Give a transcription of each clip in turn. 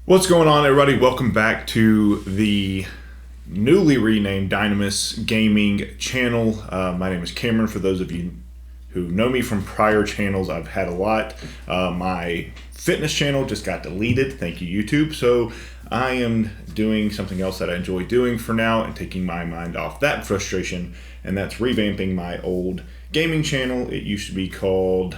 What's going on, everybody? Welcome back to the newly renamed Dynamis Gaming channel. My name is Cameron. For those of you who know me from prior channels, I've had a lot. My fitness channel just got deleted. Thank you, YouTube. So I am doing something else that I enjoy doing for now and taking my mind off that frustration, and that's revamping my old gaming channel. It used to be called...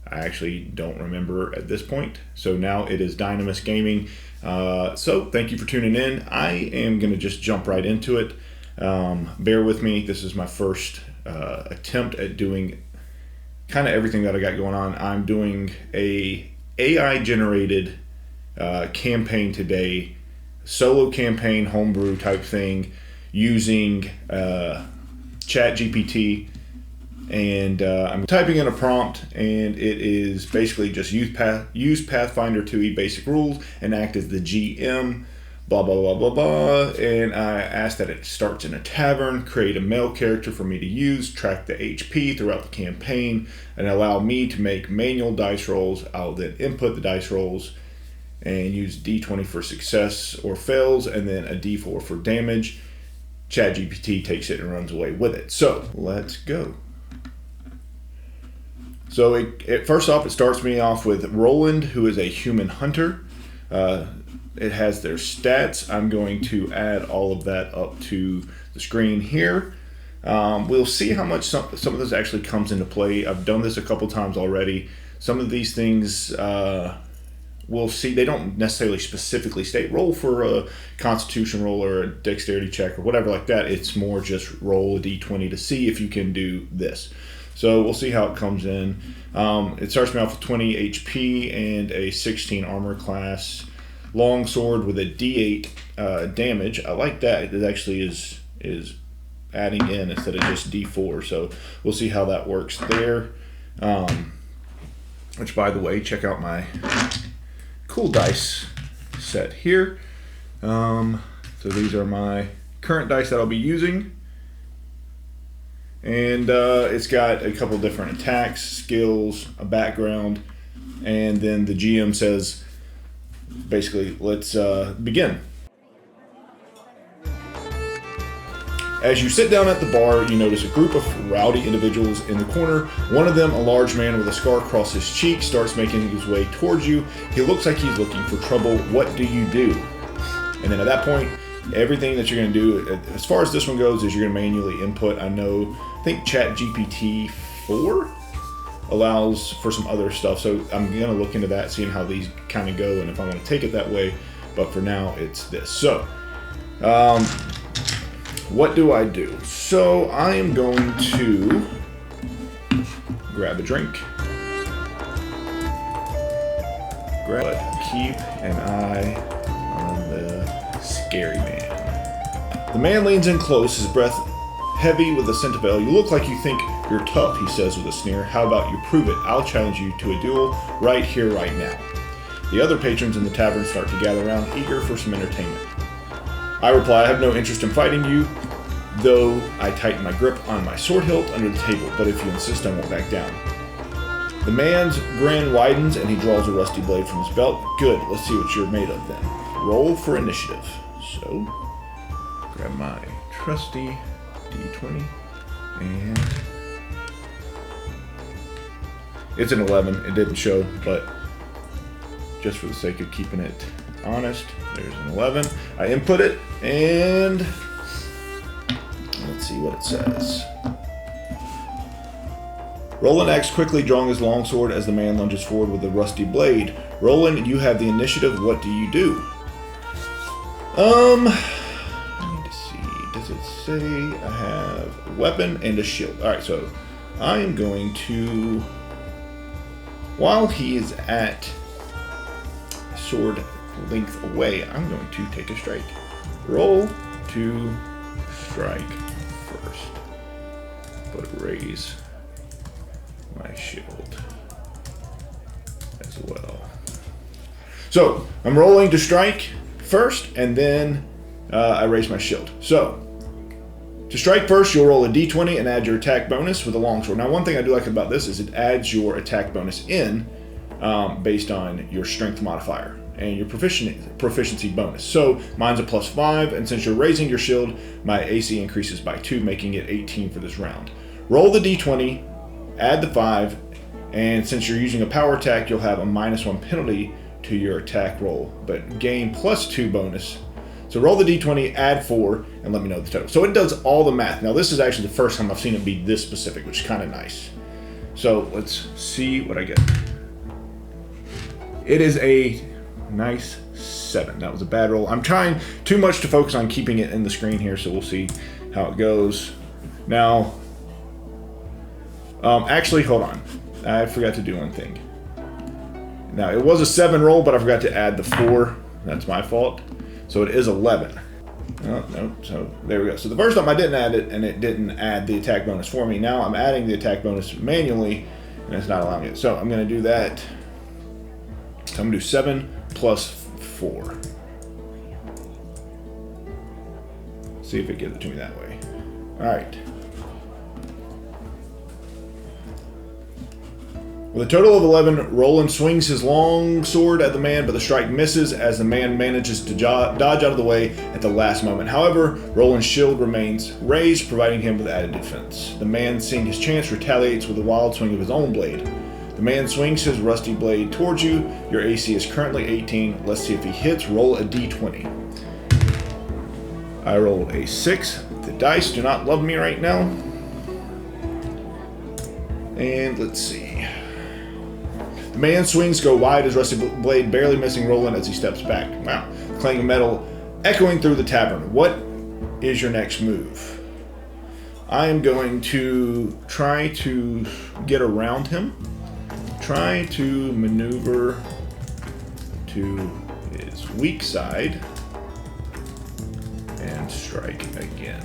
I actually don't remember at this point. So now it is Dynamis Gaming. So thank you for tuning in. I am going to just jump right into it. Bear with me. This is my first attempt at doing kind of everything that I got going on. I'm doing a AI generated campaign today, solo campaign, homebrew type thing, using ChatGPT. And I'm typing in a prompt, and it is basically just use Pathfinder 2e basic rules and act as the GM, blah, blah, blah, blah, blah. And I asked that it starts in a tavern, create a male character for me to use, track the HP throughout the campaign, and allow me to make manual dice rolls. I'll then input the dice rolls and use D20 for success or fails, and then a D4 for damage. ChatGPT takes it and runs away with it. So let's go. So first off, it starts me off with Roland, who is a human hunter. It has their stats. I'm going to add all of that up to the screen here. We'll see how much some of this actually comes into play. I've done this a couple times already. Some of these things we'll see. They don't necessarily specifically state roll for a constitution roll or a dexterity check or whatever like that. It's more just roll a d20 to see if you can do this. So we'll see how it comes in. It starts me off with 20 HP and a 16 armor class longsword with a D8 damage. I like that. It actually is adding in instead of just D4. So we'll see how that works there. Which, by the way, check out my cool dice set here. So these are my current dice that I'll be using. And it's got a couple different attacks, skills, a background, and then the GM says, basically, let's begin. As you sit down at the bar, you notice a group of rowdy individuals in the corner. One of them, a large man with a scar across his cheek, starts making his way towards you. He looks like he's looking for trouble. What do you do? And then at that point, everything that you're going to do, as far as this one goes, is you're going to manually input. I think ChatGPT 4 allows for some other stuff, so I'm going to look into that, seeing how these kind of go and if I want to take it that way. But for now, it's this. So, what do I do? So I am going to grab a drink, keep an eye on the scary man. The man leans in close, his breath heavy with the scent of ale. You look like you think you're tough, he says with a sneer. How about you prove it? I'll challenge you to a duel right here, right now. The other patrons in the tavern start to gather around, eager for some entertainment. I reply, I have no interest in fighting you, though I tighten my grip on my sword hilt under the table, but if you insist, I won't back down. The man's grin widens and he draws a rusty blade from his belt. Good, let's see what you're made of then. Roll for initiative. So, grab my trusty D20, and it's an 11. It didn't show, but just for the sake of keeping it honest, there's an 11. I input it, and let's see what it says. Roland acts quickly, drawing his longsword as the man lunges forward with the rusty blade. Roland, you have the initiative. What do you do? I need to see. Does it say I have a weapon and a shield? Alright, so I am going to, while he is at sword length away, I'm going to take a strike. Roll to strike first, but raise my shield as well. So I'm rolling to strike first, and then I raise my shield. So to strike first, you'll roll a d20 and add your attack bonus with a longsword. Now, one thing I do like about this is it adds your attack bonus in based on your strength modifier. and your proficiency bonus. So mine's a +5, and since you're raising your shield, my AC increases by 2, making it 18 for this round. Roll the d20, add the 5, and since you're using a power attack, you'll have a -1 penalty to your attack roll, but gain +2 bonus. So roll the d20, add 4, and let me know the total. So it does all the math. Now this is actually the first time I've seen it be this specific, which is kind of nice. So let's see what I get. It is a nice 7. That was a bad roll. I'm trying too much to focus on keeping it in the screen here, so we'll see how it goes. Now, actually, hold on. I forgot to do one thing. Now, it was a 7 roll, but I forgot to add the 4. That's my fault. So it is 11. Oh, no, so there we go. So the first time I didn't add it, and it didn't add the attack bonus for me. Now I'm adding the attack bonus manually, and it's not allowing it. So I'm going to do that. So I'm going to do 7 plus 4. See if it gives it to me that way. All right. With a total of 11, Roland swings his long sword at the man, but the strike misses as the man manages to dodge out of the way at the last moment. However, Roland's shield remains raised, providing him with added defense. The man, seeing his chance, retaliates with a wild swing of his own blade. The man swings his rusty blade towards you. Your AC is currently 18. Let's see if he hits. Roll a d20. I rolled a 6. The dice do not love me right now. And let's see. The man's swings go wide, his rusty blade barely missing Roland as he steps back. Wow. Clang of metal echoing through the tavern. What is your next move? I am going to try to get around him. Try to maneuver to his weak side and strike again.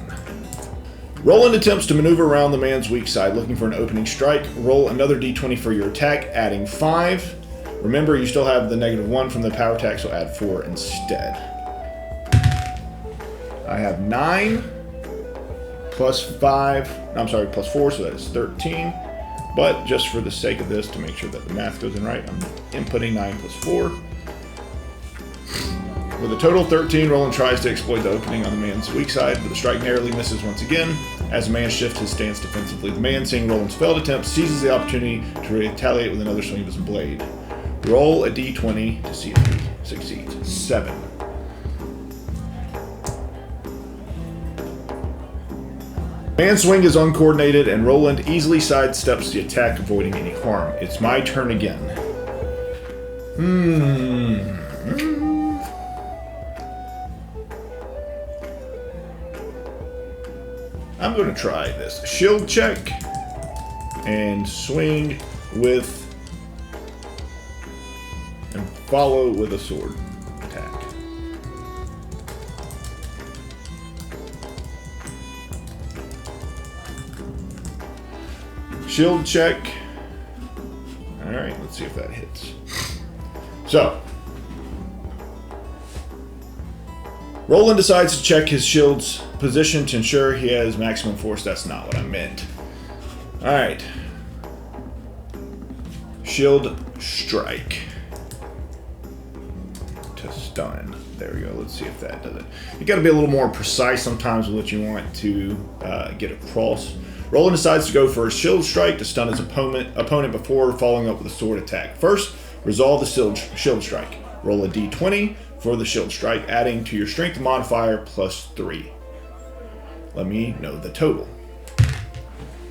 Roland attempts to maneuver around the man's weak side, looking for an opening strike. Roll another d20 for your attack, adding 5. Remember, you still have the -1 from the power attack, so add 4 instead. I have 9 plus 5. I'm sorry, plus 4, so that is 13. But just for the sake of this, to make sure that the math goes in right, I'm inputting 9 plus 4. With a total of 13, Roland tries to exploit the opening on the man's weak side, but the strike narrowly misses once again as the man shifts his stance defensively. The man, seeing Roland's failed attempt, seizes the opportunity to retaliate with another swing of his blade. Roll a d20 to see if he succeeds. 7. Man's swing is uncoordinated, and Roland easily sidesteps the attack, avoiding any harm. It's my turn again. I'm going to try this. Shield check and swing with and follow with a sword attack. Shield check. All right, let's see if that hits. So, Roland decides to check his shield's position to ensure he has maximum force. That's not what I meant. All right. Shield strike to stun. There we go. Let's see if that does it. You got to be a little more precise sometimes with what you want to get across. Roland decides to go for a shield strike to stun his opponent before following up with a sword attack. First, resolve the shield strike. Roll a d20 for the shield strike, adding to your strength modifier plus 3. Let me know the total.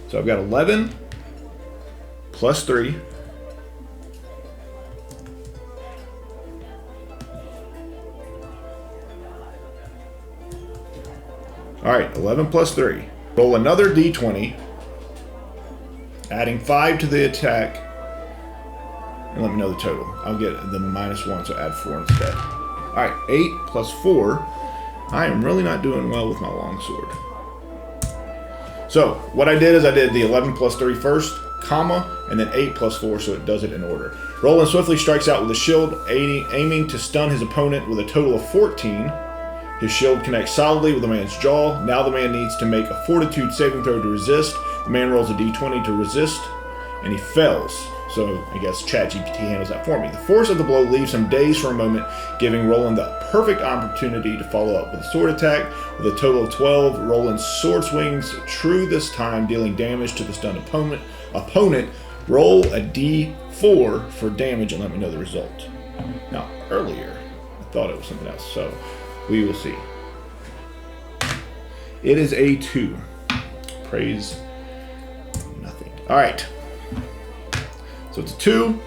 So I've got 11 plus 3. All right, 11 plus 3. Roll another d20, adding 5 to the attack, and let me know the total. I'll get the -1, so add 4 instead. All right, 8 plus 4. I am really not doing well with my longsword. So what I did is I did the 11 plus 3 first, comma, and then 8 plus 4, so it does it in order. Roland swiftly strikes out with a shield, aiming to stun his opponent with a total of 14. His shield connects solidly with the man's jaw. Now the man needs to make a fortitude saving throw to resist. The man rolls a d20 to resist, and he fails. So I guess ChatGPT handles that for me. The force of the blow leaves him dazed for a moment, giving Roland the perfect opportunity to follow up with a sword attack. With a total of 12, Roland's sword swings true this time, dealing damage to the stunned opponent. Roll a d4 for damage and let me know the result. Now, earlier, I thought it was something else, so we will see. It is a 2. Praise nothing. All right. So it's a 2.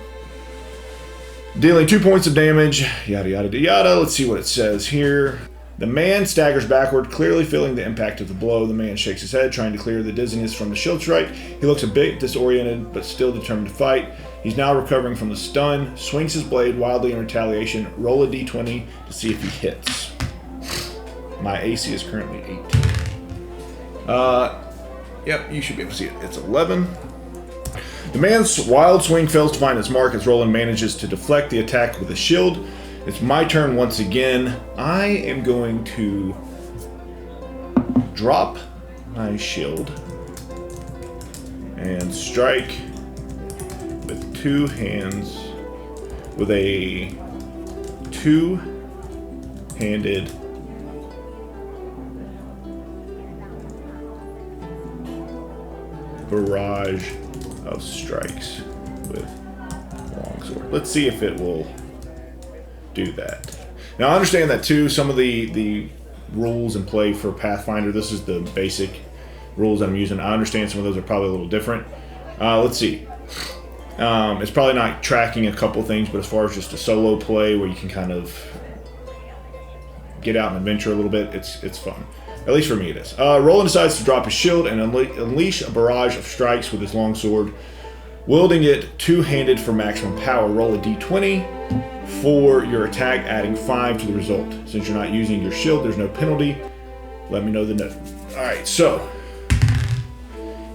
Dealing 2 points of damage. Yada, yada, yada. Let's see what it says here. The man staggers backward, clearly feeling the impact of the blow. The man shakes his head, trying to clear the dizziness from the shield strike. He looks a bit disoriented, but still determined to fight. He's now recovering from the stun, swings his blade wildly in retaliation. Roll a d20 to see if he hits. My AC is currently 18. Yep, you should be able to see it. It's 11. The man's wild swing fails to find its mark as Roland manages to deflect the attack with a shield. It's my turn once again. I am going to drop my shield and strike with 2 hands with a 2-handed barrage of strikes with longsword. Let's see if it will do that. Now I understand that too. Some of the rules in play for Pathfinder, this is the basic rules that I'm using. I understand some of those are probably a little different. Let's see. It's probably not tracking a couple things, but as far as just a solo play where you can kind of get out and adventure a little bit, it's fun. At least for me it is. Roland decides to drop his shield and unleash a barrage of strikes with his longsword, wielding it 2-handed for maximum power. Roll a d20 for your attack, adding 5 to the result. Since you're not using your shield, there's no penalty. Let me know the note. Alright, so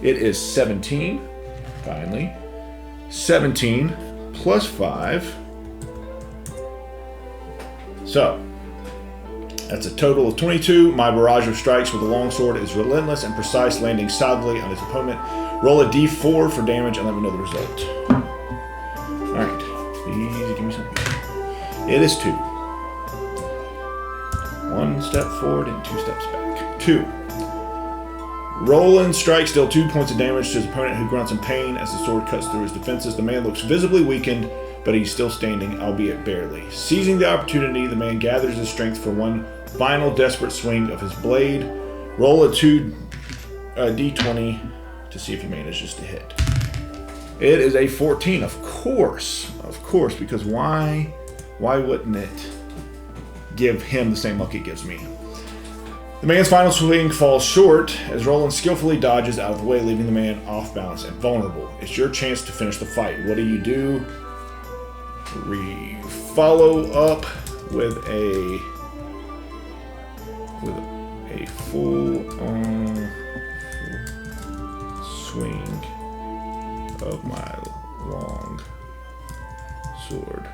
it is 17, finally. 17 plus 5. So that's a total of 22. My barrage of strikes with the longsword is relentless and precise, landing solidly on his opponent. Roll a d4 for damage and let me know the result. Alright, please give me something. It is 2. 1 step forward and 2 steps back. 2. Roland strikes, deal 2 points of damage to his opponent, who grunts in pain as the sword cuts through his defenses. The man looks visibly weakened, but he's still standing, albeit barely. Seizing the opportunity, the man gathers his strength for one final desperate swing of his blade. Roll a d20 to see if he manages to hit. It is a 14, of course, because why wouldn't it give him the same luck it gives me? The man's final swing falls short as Roland skillfully dodges out of the way, leaving the man off balance and vulnerable. It's your chance to finish the fight. What do? We follow up with a full swing of my long sword.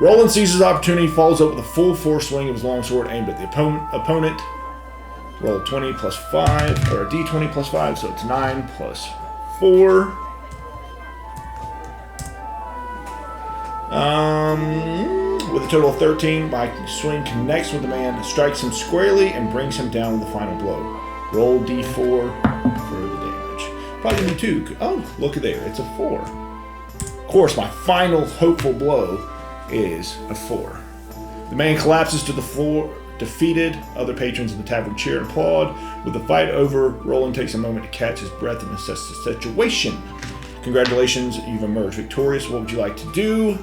Roland seizes his opportunity, follows up with a full force swing of his longsword aimed at the opponent. Roll 20 plus 5, or a d20 plus 5, so it's 9 plus 4. With a total of 13, my swing connects with the man, strikes him squarely, and brings him down with the final blow. Roll d4 for the damage. Probably gonna be 2. Oh, look at there, it's a 4. Of course, my final hopeful blow is a 4. The man collapses to the floor, defeated. Other patrons of the tavern cheer and applaud. With the fight over, Roland takes a moment to catch his breath and assess the situation. Congratulations, you've emerged victorious. What would you like to do?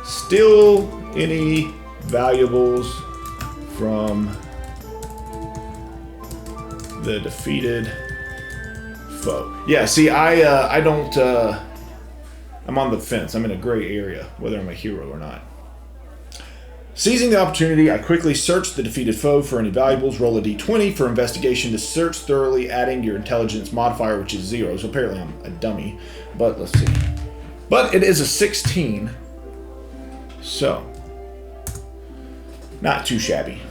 Steal any valuables from the defeated foe. Yeah, see, I don't. I'm on the fence. I'm in a gray area, whether I'm a hero or not. Seizing the opportunity, I quickly search the defeated foe for any valuables. Roll a d20 for investigation to search thoroughly, adding your intelligence modifier, which is 0. So apparently I'm a dummy, but let's see. But it is a 16, so not too shabby.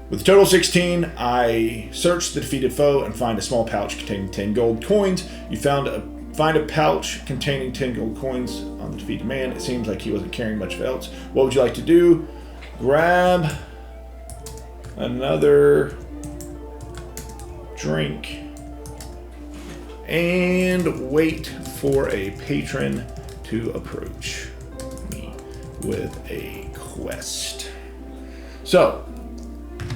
With a total of 16, I search the defeated foe and find a small pouch containing 10 gold coins. You find a pouch containing 10 gold coins on the defeated man. It seems like he wasn't carrying much else. What would you like to do? Grab another drink and wait for a patron to approach me with a quest. So,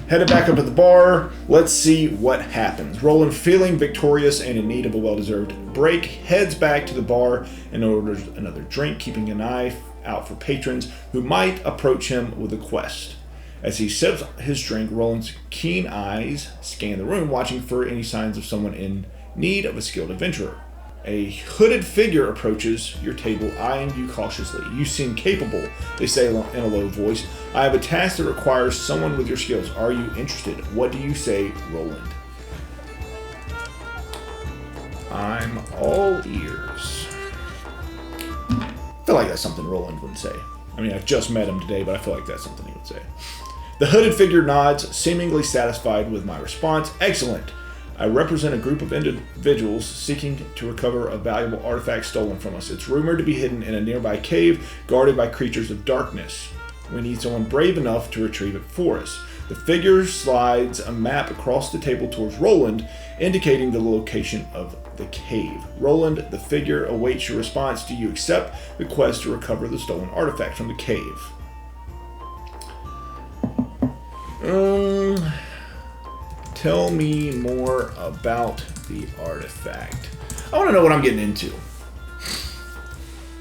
headed back up at the bar, let's see what happens. Roland, feeling victorious and in need of a well-deserved break, heads back to the bar and orders another drink, keeping an eye out for patrons who might approach him with a quest. As he sips his drink, Roland's keen eyes scan the room, watching for any signs of someone in need of a skilled adventurer. A hooded figure approaches your table, eyeing you cautiously. You seem capable, they say in a low voice. I have a task that requires someone with your skills. Are you interested? What do you say, Roland? I'm all ears. I feel like that's something Roland would say. I mean, I've just met him today, but I feel like that's something he would say. The hooded figure nods, seemingly satisfied with my response. Excellent. I represent a group of individuals seeking to recover a valuable artifact stolen from us. It's rumored to be hidden in a nearby cave, guarded by creatures of darkness. We need someone brave enough to retrieve it for us. The figure slides a map across the table towards Roland, indicating the location of the cave. Roland, the figure awaits your response. Do you accept the quest to recover the stolen artifact from the cave? Tell me more about the artifact. I want to know what I'm getting into.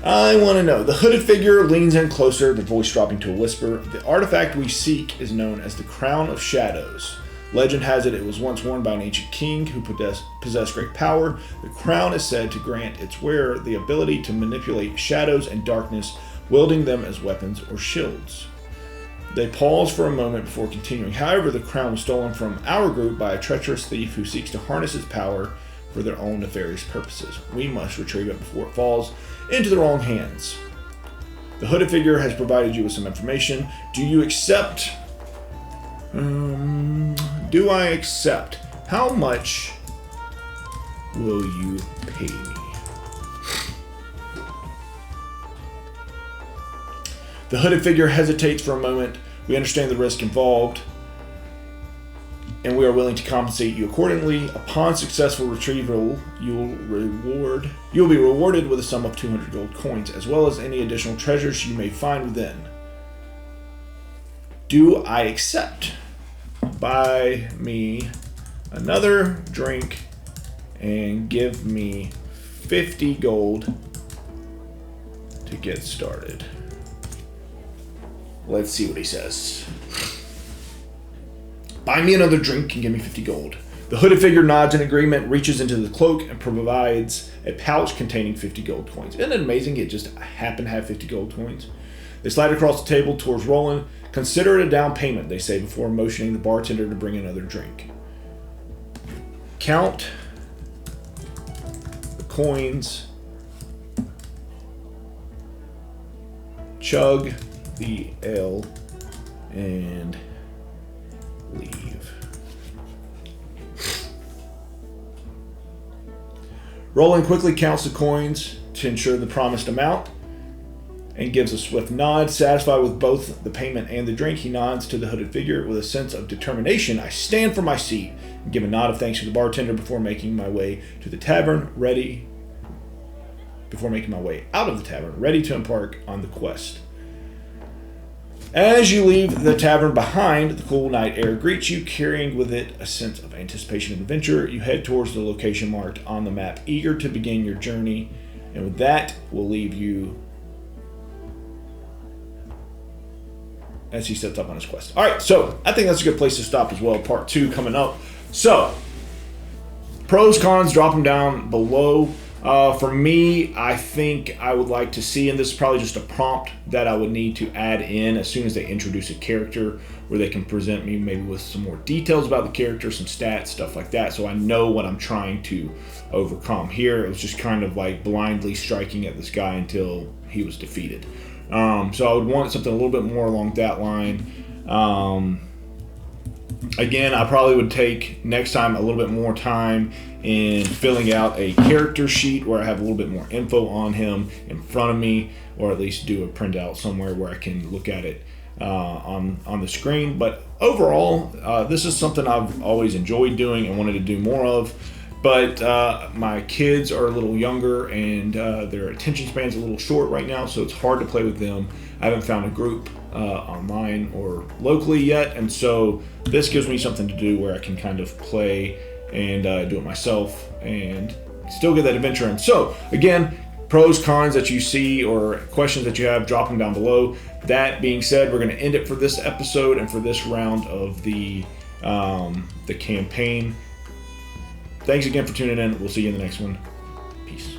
I want to know. The hooded figure leans in closer, the voice dropping to a whisper. The artifact we seek is known as the Crown of Shadows. Legend has it was once worn by an ancient king who possessed great power. The crown is said to grant its wearer the ability to manipulate shadows and darkness, wielding them as weapons or shields. They pause for a moment before continuing. However, the crown was stolen from our group by a treacherous thief who seeks to harness its power for their own nefarious purposes. We must retrieve it before it falls into the wrong hands. The hooded figure has provided you with some information. Do you accept? Do I accept? How much will you pay me? The hooded figure hesitates for a moment. We understand the risk involved, and we are willing to compensate you accordingly. Upon successful retrieval, you will be rewarded with a sum of 200 gold coins, as well as any additional treasures you may find within. Do I accept? Buy me another drink and give me 50 gold to get started. Let's see what he says. Buy me another drink and give me 50 gold. The hooded figure nods in agreement, reaches into the cloak, and provides a pouch containing 50 gold coins. Isn't it amazing it just happened to have 50 gold coins? They slide across the table towards Roland. Consider it a down payment, they say before motioning the bartender to bring another drink. Count the coins. Chug the ale and leave. Roland quickly counts the coins to ensure the promised amount and gives a swift nod. Satisfied with both the payment and the drink, he nods to the hooded figure with a sense of determination. I stand from my seat and give a nod of thanks to the bartender before making my way to the tavern, out of the tavern, ready to embark on the quest. As you leave the tavern behind, the cool night air greets you, carrying with it a sense of anticipation and adventure. You head towards the location marked on the map, eager to begin your journey. And with that, we'll leave you as he sets up on his quest. All right, so I think that's a good place to stop as well. Part 2 coming up. So, pros, cons, drop them down below. For me, I think I would like to see, and this is probably just a prompt that I would need to add in as soon as they introduce a character, where they can present me maybe with some more details about the character, some stats, stuff like that, so I know what I'm trying to overcome. Here, it was just kind of like blindly striking at this guy until he was defeated. So I would want something a little bit more along that line. Again, I probably would take next time a little bit more time in filling out a character sheet where I have a little bit more info on him in front of me, or at least do a printout somewhere where I can look at it on the screen. But overall, this is something I've always enjoyed doing and wanted to do more of. But my kids are a little younger, and their attention span's a little short right now, so it's hard to play with them. I haven't found a group online or locally yet, and so this gives me something to do where I can kind of play and do it myself and still get that adventure in. So again, pros, cons that you see or questions that you have, drop them down below. That being said, we're going to end it for this episode and for this round of the campaign. Thanks again for tuning in. We'll see you in the next one. Peace.